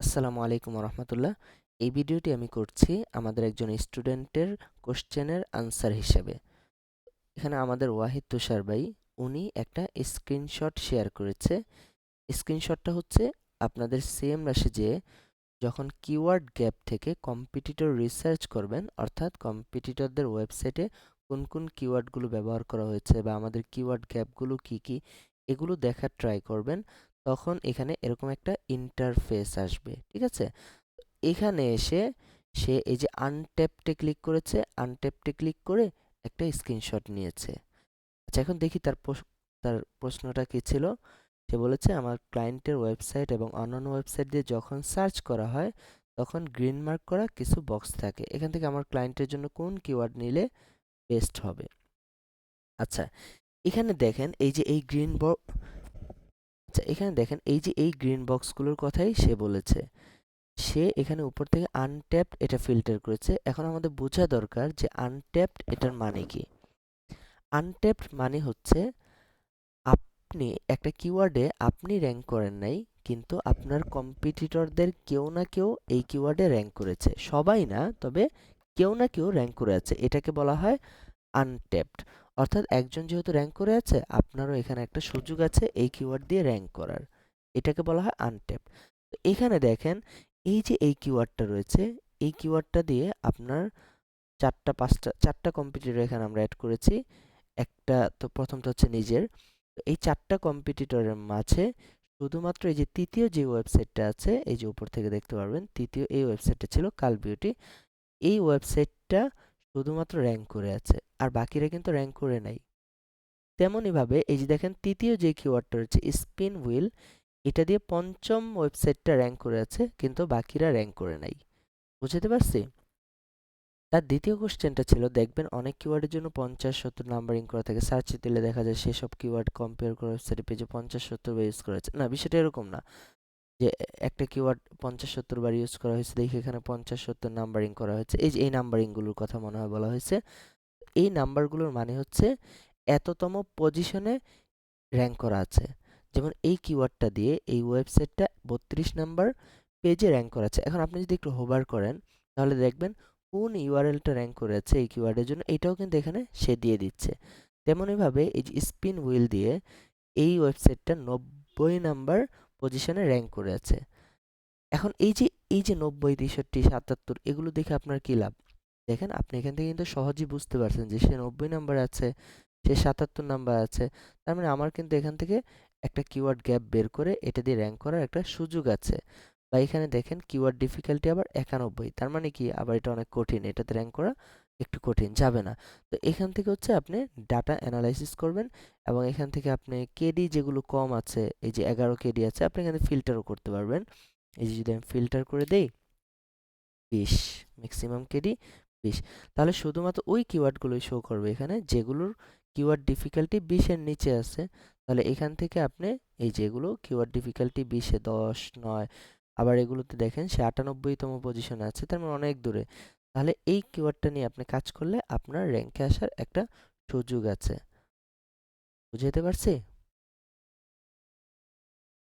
আসসালামু আলাইকুম রহমতুল্লাহ। এই ভিডিওটি আমি করছি আমাদের একজন স্টুডেন্টের কোশ্চেনের আনসার হিসেবে। এখানে আমাদের ওয়াহিদ তুষার ভাই উনি একটা স্ক্রিনশট শেয়ার করেছে। স্ক্রিনশটটা হচ্ছে আপনাদের সেম রাশি যে যখন কিওয়ার্ড গ্যাপ থেকে কম্পিটিটর রিসার্চ করবেন, অর্থাৎ কম্পিটিটরদের ওয়েবসাইটে কোন কোন কিওয়ার্ডগুলো ব্যবহার করা হয়েছে বা আমাদের কিওয়ার্ড গ্যাপগুলো কি কি এগুলো দেখার ট্রাই করবেন, তখন এখানে এরকম একটা ইন্টারফেস আসবে। ঠিক আছে, এখানে এসে সে এই যে আনট্যাপডে ক্লিক করেছে, আনট্যাপডে ক্লিক করে একটা স্ক্রিনশট নিয়েছে। আচ্ছা, এখন দেখি তার প্রশ্নটা কি ছিল। সে বলেছে আমার ক্লায়েন্টের ওয়েবসাইট এবং অন্যান্য ওয়েবসাইট দিয়ে যখন সার্চ করা হয় তখন গ্রিন মার্ক করা কিছু বক্স থাকে, এখান থেকে আমার ক্লায়েন্টের জন্য কোন কিওয়ার্ড নিলে বেস্ট হবে। আচ্ছা, এখানে দেখেন এই যে এই গ্রিন বক্স, আচ্ছা এখানে দেখেন এই যে এই গ্রিন বক্সগুলোর কথাই সে বলেছে। সে এখানে উপর থেকে আনট্যাপড এটা ফিল্টার করেছে। এখন আমাদের বোঝা দরকার যে আনট্যাপড এটার মানে কি। আনট্যাপড মানে হচ্ছে আপনি একটা কিওয়ার্ডে আপনি র্যাঙ্ক করেন নাই, কিন্তু আপনার কম্পিটিটরদের কেউ না কেউ এই কিওয়ার্ডে র্যাঙ্ক করেছে। সবাই না, তবে কেউ না কেউ র্যাঙ্ক করে আছে, এটাকে বলা হয় আনট্যাপড। অর্থাৎ একজন যেহেতু র্যাঙ্ক করে আছে, আপনারও এখানে একটা সুযোগ আছে এই কিওয়ার্ড দিয়ে র্যাঙ্ক করার, এটাকে বলা হয় আনট্যাপড। তো এখানে দেখেন এই যে এই কিওয়ার্ডটা রয়েছে, এই কিওয়ার্ডটা দিয়ে আপনার চারটা কম্পিটিটর এখানে আমরা অ্যাড করেছি। একটা তো প্রথমটা হচ্ছে নিজের। তো এই চারটা কম্পিটিটরের মাঝে শুধুমাত্র এই যে তৃতীয় যে ওয়েবসাইটটা আছে, এই যে উপর থেকে দেখতে পারবেন তৃতীয় এই ওয়েবসাইটটা ছিল কাল বিউটি। এই ওয়েবসাইটটা শুধুমাত্র র্যাঙ্ক করে আছে, আর বাকিরা কিন্তু র্যাঙ্ক করে নাই। তেমনইভাবে এই যে দেখেন তৃতীয় যে কিওয়ার্ডটা রয়েছে স্পিন হুইল, এটা দিয়ে পঞ্চম ওয়েবসাইটটা র্যাঙ্ক করে আছে, কিন্তু বাকিরা র্যাঙ্ক করে নাই। বুঝতে পারছি? তার দ্বিতীয় কোশ্চেনটা ছিল, দেখবেন অনেক কিওয়ার্ডের জন্য 50-70 নাম্বারিং করা থাকে, সার্চে দিলে দেখা যায় সেসব কিওয়ার্ড কম্পেয়ার করে ওয়েবসাইটে পেজে 50-70 বার ইউজ করা হয়েছে। না, বিষয়টা এরকম না যে একটা কিওয়ার্ড 50-70 বার ইউজ করা হয়েছে দেখে এখানে 50-70 নাম্বারিং করা হয়েছে। এই যে এই নাম্বারিংগুলোর কথা মনে হয় বলা হয়েছে। এই নাম্বারগুলোর মানে হচ্ছে এততম পজিশনে র্যাঙ্ক করা আছে। যেমন এই কিওয়ার্ডটা দিয়ে এই ওয়েবসাইটটা 32 নাম্বার পেজে র্যাঙ্ক করা আছে। এখন আপনি যদি একটু হোভার করেন তাহলে দেখবেন কোন ইউআরএলটা র্যাঙ্ক করে আছে এই কিওয়ার্ডের জন্য, এটাও কিন্তু এখানে সে দিয়ে দিচ্ছে। তেমনইভাবে এই যে স্পিন হুইল দিয়ে এই ওয়েবসাইটটা 90 নাম্বার পজিশনে র্যাঙ্ক করে আছে। এখন এই যে 90, 63, 77 এগুলো দেখে আপনার কি লাভ? দেখেন আপনি এখান থেকে কিন্তু সহজেই বুঝতে পারছেন যে সে 90 নাম্বার আছে, সে 77 নাম্বার আছে। তার মানে আমার কিন্তু এখান থেকে একটা কিওয়ার্ড গ্যাপ বের করে এটা দিয়ে র্যাঙ্ক করার একটা সুযোগ আছে। বা এখানে দেখেন কিওয়ার্ড ডিফিকাল্টি আবার 91, তার মানে কি আবার এটা অনেক কঠিন, এটাতে র্যাঙ্ক করা একটু কঠিন, যাবে না। তো এখান থেকে হচ্ছে আপনি ডাটা অ্যানালাইসিস করবেন এবং এখান থেকে আপনি কেডি যেগুলো কম আছে, এই যে 11 কেডি আছে, আপনি এখানে ফিল্টারও করতে পারবেন। এই যে যদি আমি ফিল্টার করে দেই 20, ম্যাক্সিমাম কেডি 20, তাহলে শুধুমাত্র ওই কিওয়ার্ডগুলোই শো করবে এখানে যেগুলোর কিওয়ার্ড ডিফিকাল্টি 20 এর নিচে আছে। তাহলে এখান থেকে আপনি এই যেগুলো কিওয়ার্ড ডিফিকাল্টি 20 এ 10, 9, আবার এগুলোতে দেখেন সে 98তম পজিশনে আছে, তার মানে অনেক দূরে। তাহলে এই কিওয়ার্ডটা নিয়ে আপনি কাজ করলে আপনার র্যাঙ্কে আসার একটা সুযোগ আছে। বুঝাইতে পারছি?